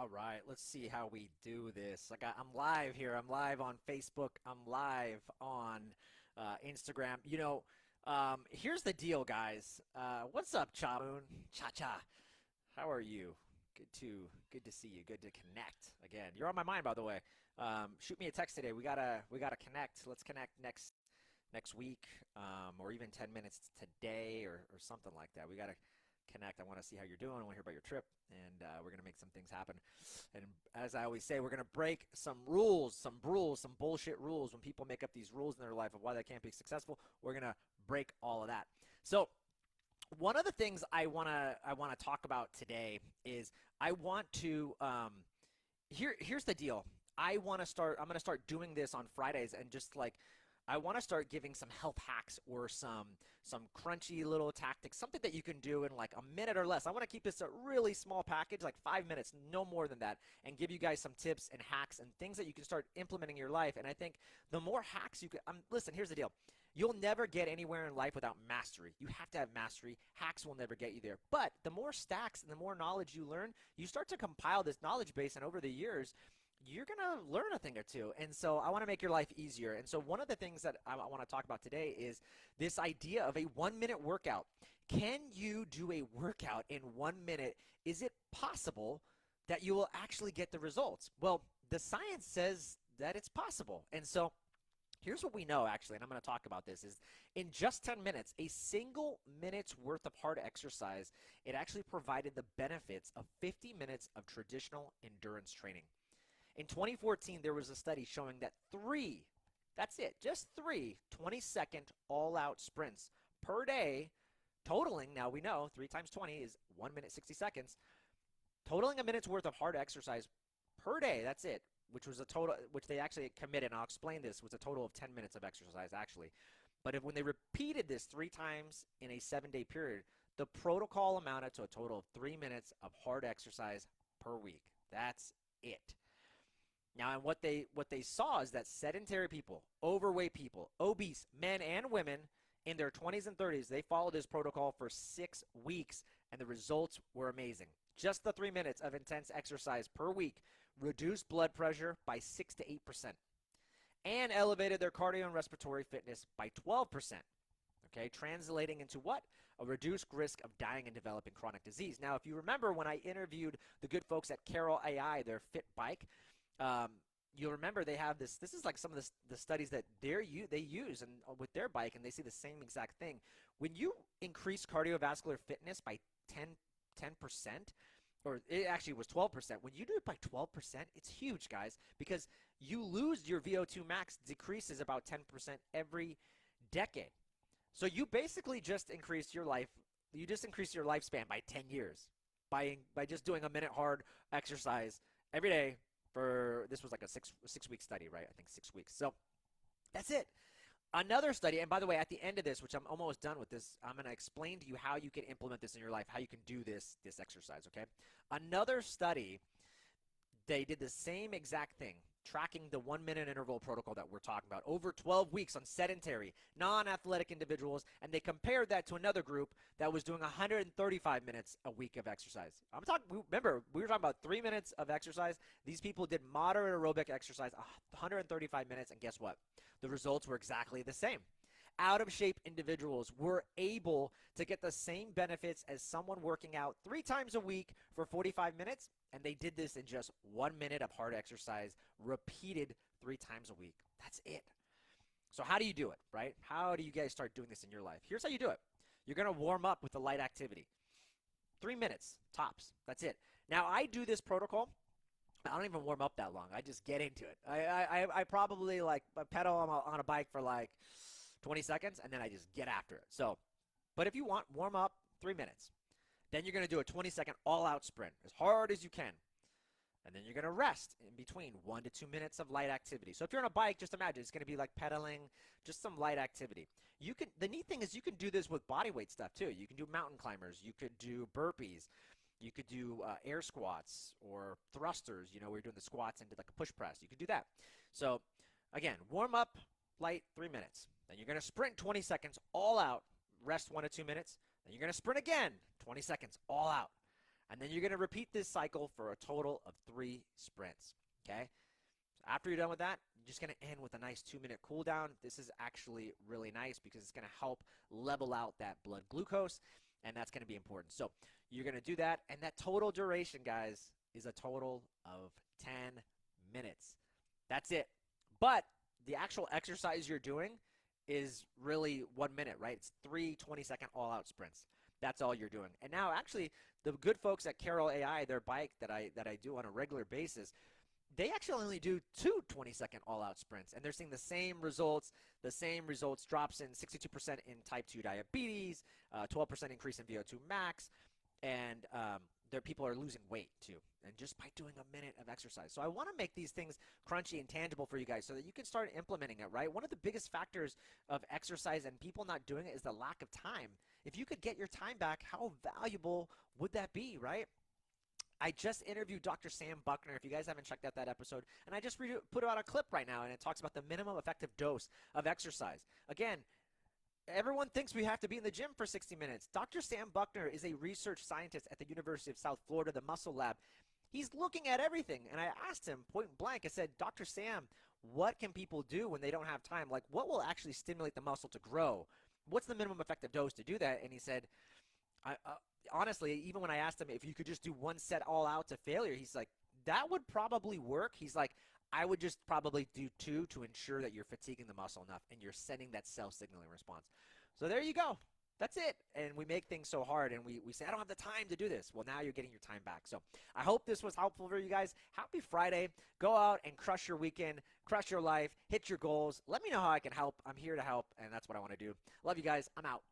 All right, let's see how we do this. I'm live here. I'm live on Facebook. I'm live on Instagram. Here's the deal, guys. What's up, Chamoon? Cha-cha. How are you? Good to see you. Good to connect again. You're on my mind, by the way. Shoot me a text today. We gotta connect. Let's connect next week, or even 10 minutes today, or something like that. We gotta connect. I want to see how you're doing. I want to hear about your trip, and we're going to make some things happen. And as I always say, we're going to break some rules, some bullshit rules. When people make up these rules in their life of why they can't be successful, we're going to break all of that. So one of the things I want to talk about today is I want to here's the deal. I'm going to start doing this on Fridays, and just like I want to start giving some health hacks or some crunchy little tactics, something that you can do in like a minute or less. I want to keep this a really small package, like 5 minutes, no more than that, and give you guys some tips and hacks and things that you can start implementing in your life. And I think the more hacks you can, listen, here's the deal. You'll never get anywhere in life without mastery. You have to have mastery. Hacks will never get you there. But the more stacks and the more knowledge you learn, you start to compile this knowledge base, and over the years, you're going to learn a thing or two. And so I want to make your life easier. And so one of the things that I want to talk about today is this idea of a 1-minute workout. Can you do a workout in 1 minute? Is it possible that you will actually get the results? Well, the science says that it's possible. And so here's what we know, actually, and I'm going to talk about this, is in just 10 minutes, a single minute's worth of hard exercise, it actually provided the benefits of 50 minutes of traditional endurance training. In 2014, there was a study showing that that's it, just 20-second all-out sprints per day, totaling, now we know 3 times 20 is 1 minute 60 seconds, totaling a minute's worth of hard exercise per day, that's it, which was a total, which they actually committed, and I'll explain this, was a total of 10 minutes of exercise actually. But when they repeated this 3 times in a 7-day period, the protocol amounted to a total of 3 minutes of hard exercise per week. That's it. Now, and what they saw is that sedentary people, overweight people, obese, men and women in their 20s and 30s, they followed this protocol for 6 weeks, and the results were amazing. Just the 3 minutes of intense exercise per week reduced blood pressure by 6 to 8% and elevated their cardio and respiratory fitness by 12%. Okay, translating into what? A reduced risk of dying and developing chronic disease. Now, if you remember when I interviewed the good folks at Carol AI, their Fit Bike, you'll remember they have this is like some of the studies that they use and with their bike, and they see the same exact thing. When you increase cardiovascular fitness by 10%, or it actually was 12%, when you do it by 12%, it's huge, guys, because you lose your VO2 max, decreases about 10% every decade. So you basically just increase your lifespan by 10 years by just doing a minute hard exercise every day. This was like a six week study, right? I think 6 weeks. So that's it. Another study, and by the way, at the end of this, which I'm almost done with this, I'm going to explain to you how you can implement this in your life, how you can do this exercise, okay? Another study, they did the same exact thing, tracking the 1-minute interval protocol that we're talking about over 12 weeks on sedentary, non-athletic individuals, and they compared that to another group that was doing 135 minutes a week of exercise. Remember, we were talking about 3 minutes of exercise. These people did moderate aerobic exercise, 135 minutes, and guess what? The results were exactly the same. Out-of-shape individuals were able to get the same benefits as someone working out 3 times a week for 45 minutes, and they did this in just 1 minute of hard exercise, repeated 3 times a week. That's it. So how do you do it, right? How do you guys start doing this in your life? Here's how you do it. You're going to warm up with a light activity. 3 minutes, tops. That's it. Now, I do this protocol. I don't even warm up that long. I just get into it. I probably like pedal on a bike for like 20 seconds, and then I just get after it. So, but if you want, warm up 3 minutes. Then you're going to do a 20-second all-out sprint as hard as you can. And then you're going to rest in between 1 to 2 minutes of light activity. So if you're on a bike, just imagine it's going to be like pedaling, just some light activity. The neat thing is you can do this with body weight stuff too. You can do mountain climbers. You could do burpees. You could do air squats or thrusters. You know, we're doing the squats into like a push press. You could do that. So again, warm up, light, 3 minutes. Then you're going to sprint 20 seconds all out, rest 1 to 2 minutes. Then you're going to sprint again, 20 seconds all out. And then you're going to repeat this cycle for a total of 3 sprints, okay? So after you're done with that, you're just going to end with a nice 2-minute cool down. This is actually really nice because it's going to help level out that blood glucose, and that's going to be important. So you're going to do that, and that total duration, guys, is a total of 10 minutes. That's it. But the actual exercise you're doing is really 1 minute, right? It's 3 20-second all-out sprints. That's all you're doing. And now, actually, the good folks at Carol AI, their bike that I do on a regular basis, they actually only do 2 20-second all-out sprints, and they're seeing the same results. The same results, drops in 62% in type 2 diabetes, 12% increase in VO2 max, and their people are losing weight too, and just by doing a minute of exercise. So I want to make these things crunchy and tangible for you guys so that you can start implementing it, right? One of the biggest factors of exercise and people not doing it is the lack of time. If you could get your time back, how valuable would that be, right? I just interviewed Dr. Sam Buckner, if you guys haven't checked out that episode, and I just put out a clip right now, and it talks about the minimum effective dose of exercise. Again, everyone thinks we have to be in the gym for 60 minutes. Dr. Sam Buckner is a research scientist at the University of South Florida, the Muscle Lab. He's looking at everything, and I asked him point blank, I said, Dr. Sam, what can people do when they don't have time? Like, what will actually stimulate the muscle to grow? What's the minimum effective dose to do that? And he said, honestly, even when I asked him if you could just do 1 set all out to failure, he's like, that would probably work. He's like, I would just probably do 2 to ensure that you're fatiguing the muscle enough and you're sending that cell signaling response. So there you go. That's it. And we make things so hard, and we say, I don't have the time to do this. Well, now you're getting your time back. So I hope this was helpful for you guys. Happy Friday. Go out and crush your weekend, crush your life, hit your goals. Let me know how I can help. I'm here to help, and that's what I want to do. Love you guys. I'm out.